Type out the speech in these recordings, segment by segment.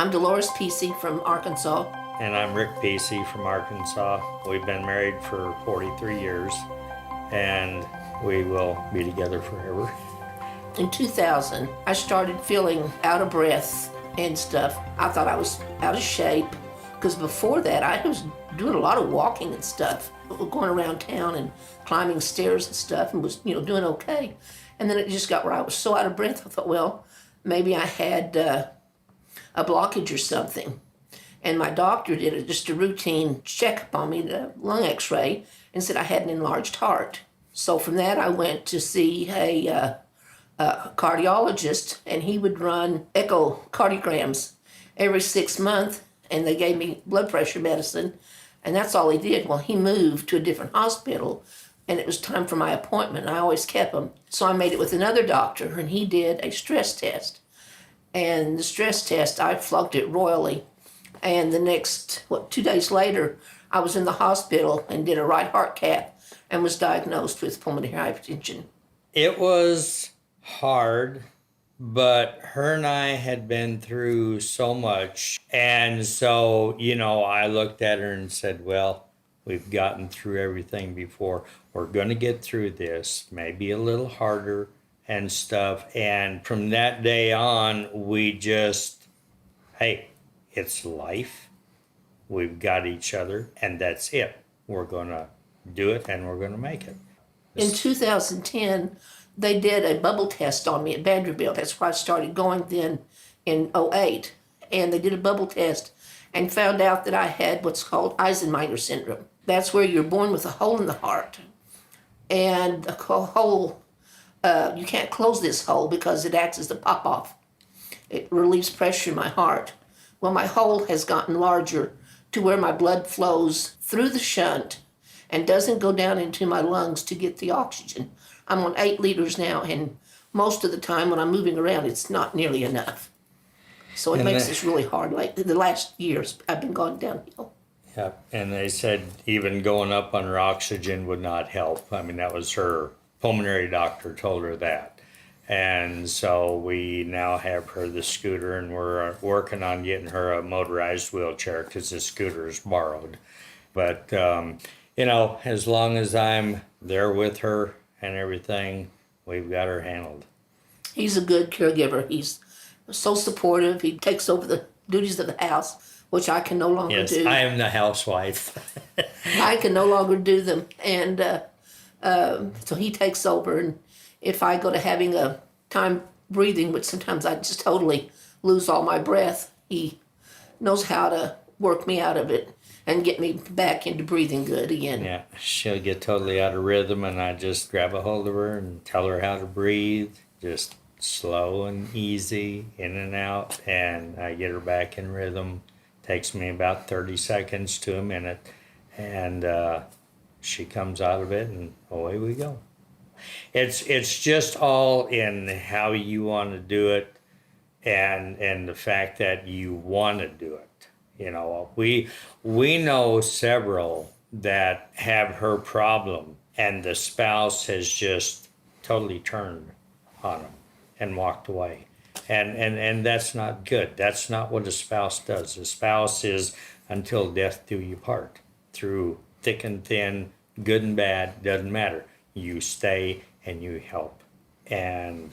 I'm Deloris Peacy from Arkansas. And I'm Rick Peacy from Arkansas. We've been married for 43 years, and we will be together forever. In 2000, I started feeling out of breath and stuff. I thought I was out of shape, because before that I was doing a lot of walking and stuff, going around town and climbing stairs and stuff, and was doing okay. And then it just got where I was so out of breath, I thought, well, maybe I had a blockage or something. And my doctor did just a routine checkup on me, a lung x-ray, and said I had an enlarged heart. So from that I went to see a cardiologist, and he would run echocardiograms every 6 months, and they gave me blood pressure medicine, and that's all he did. Well, he moved to a different hospital, and it was time for my appointment, and I always kept him. So I made it with another doctor, and he did a stress test. And the stress test, I flunked it royally. And the next, 2 days later, I was in the hospital and did a right heart cath and was diagnosed with pulmonary hypertension. It was hard, but her and I had been through so much. And so, I looked at her and said, well, we've gotten through everything before. We're going to get through this, maybe a little harder and stuff. And from that day on, we just, hey, it's life. We've got each other, and that's it. We're going to do it, and we're going to make it. In 2010, they did a bubble test on me at Vanderbilt. That's where I started going then in '08. And they did a bubble test and found out that I had what's called Eisenmenger syndrome. That's where you're born with a hole in the heart. And the hole, you can't close this hole because it acts as the pop-off. It relieves pressure in my heart. Well, my hole has gotten larger to where my blood flows through the shunt and doesn't go down into my lungs to get the oxygen. I'm on 8 liters now, and most of the time when I'm moving around, it's not nearly enough. So it makes this really hard. Like the last years, I've been going downhill. Yeah, and they said even going up on her oxygen would not help. I mean, that was her pulmonary doctor told her that. And so we now have her the scooter, and we're working on getting her a motorized wheelchair because the scooter is borrowed. But, as long as I'm there with her and everything, we've got her handled. He's a good caregiver. He's so supportive. He takes over the duties of the house, which I can no longer do. Yes, I am the housewife. I can no longer do them. And so he takes over, and if I go to having a time breathing, which sometimes I just totally lose all my breath, he knows how to work me out of it and get me back into breathing good again. Yeah, she'll get totally out of rhythm, and I just grab a hold of her and tell her how to breathe, just slow and easy, in and out, and I get her back in rhythm. Takes me about 30 seconds to a minute, and she comes out of it, and away we go. It's just all in how you want to do it, and the fact that you want to do it. We know several that have her problem, and the spouse has just totally turned on them and walked away. And that's not good. That's not what a spouse does. A spouse is until death do you part. Through thick and thin, good and bad, doesn't matter. You stay and you help. And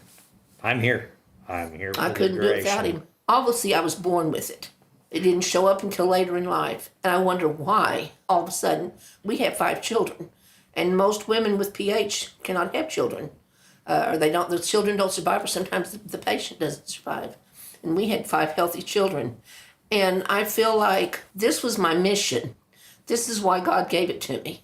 I'm here. I'm here for I couldn't do it without him. Obviously, I was born with it. It didn't show up until later in life. And I wonder why, all of a sudden, we have 5 children. And most women with PH cannot have children. Or the children don't survive, or sometimes the patient doesn't survive. And we had 5 healthy children. And I feel like this was my mission. This is why God gave it to me.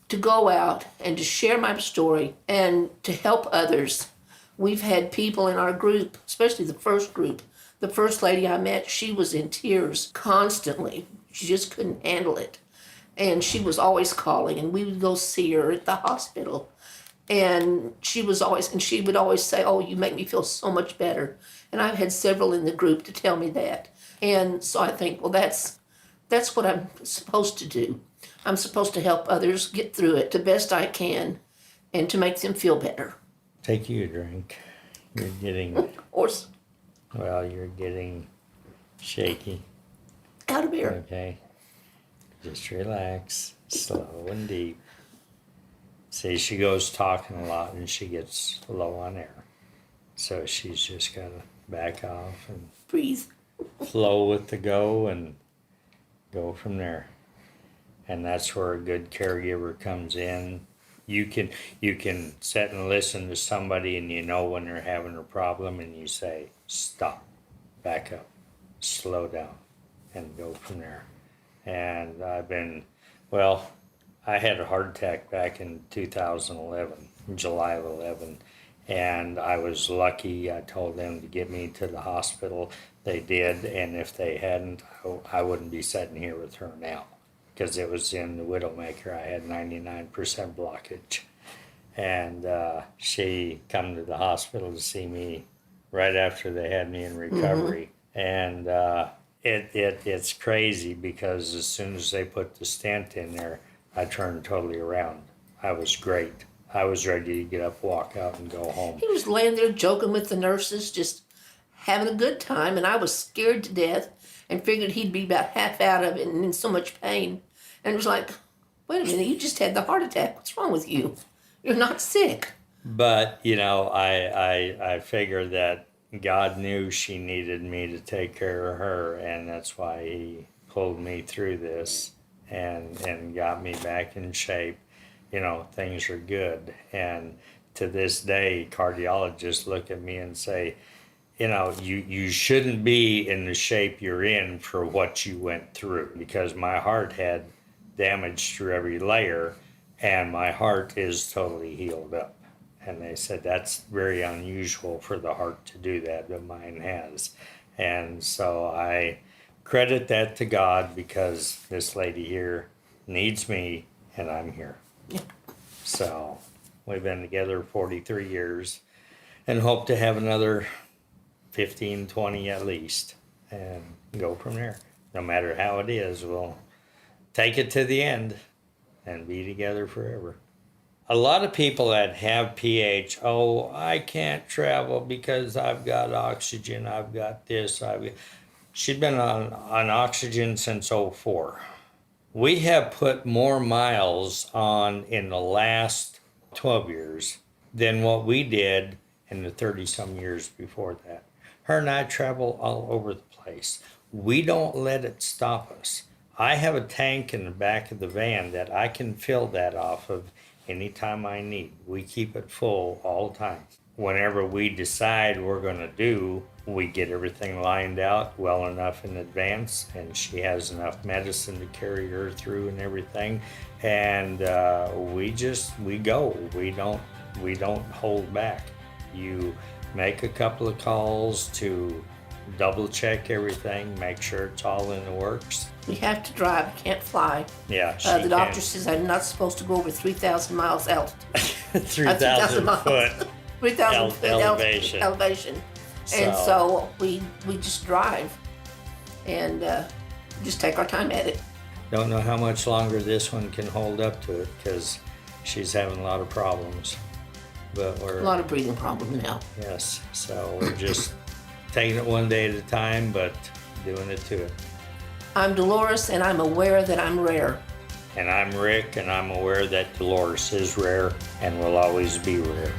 To go out and to share my story and to help others. We've had people in our group, especially the first group. The first lady I met, she was in tears constantly. She just couldn't handle it. And she was always calling, and we would go see her at the hospital. And she would always say, oh, you make me feel so much better. And I've had several in the group to tell me that. And so I think, well, that's what I'm supposed to do. I'm supposed to help others get through it the best I can and to make them feel better. Take you a drink. You're getting, Or well, you're getting Shaky. Out of air. Okay. Just relax. Slow and deep. See, she goes talking a lot and she gets low on air. So she's just got to back off and Breathe. flow with the go and go from there. And that's where a good caregiver comes in. You can sit and listen to somebody and you know when they're having a problem and you say, stop, back up, slow down, and go from there. And I had a heart attack back in 2011, July of 11, and I was lucky. I told them to get me to the hospital. They did, and if they hadn't, I wouldn't be sitting here with her now, because it was in the Widowmaker. I had 99% blockage, and she come to the hospital to see me right after they had me in recovery, and it's crazy because as soon as they put the stent in there, I turned totally around. I was great. I was ready to get up, walk out, and go home. He was laying there joking with the nurses, just having a good time, and I was scared to death and figured he'd be about half out of it and in so much pain. And it was like, wait a minute, you just had the heart attack. What's wrong with you? You're not sick. But, I figured that God knew she needed me to take care of her, and that's why he pulled me through this and got me back in shape. Things are good. And to this day, cardiologists look at me and say, you shouldn't be in the shape you're in for what you went through, because my heart had damage through every layer and my heart is totally healed up. And they said that's very unusual for the heart to do that, but mine has. And so I credit that to God, because this lady here needs me and I'm here. Yeah. So we've been together 43 years and hope to have another 15, 20 at least, and go from there. No matter how it is, we'll take it to the end and be together forever. A lot of people that have PH, I can't travel because I've got oxygen, I've got this, she's been on oxygen since '04. We have put more miles on in the last 12 years than what we did in the 30-some years before that. Her and I travel all over the place. We don't let it stop us. I have a tank in the back of the van that I can fill that off of anytime I need. We keep it full all the time. Whenever we decide we're going to do, we get everything lined out well enough in advance, and she has enough medicine to carry her through and everything. And we go. We don't hold back. You make a couple of calls to double check everything, make sure it's all in the works. We have to drive, can't fly. Yeah, the doctor says I'm not supposed to go over 3,000 miles altitude. 3,000 foot 3,000 foot elevation. elevation. And so we just drive and just take our time at it. Don't know how much longer this one can hold up to it, because she's having a lot of problems. But A lot of breathing problems now. Yes, so we're just taking it one day at a time, but doing it to it. I'm Deloris, and I'm aware that I'm rare. And I'm Rick, and I'm aware that Deloris is rare and will always be rare.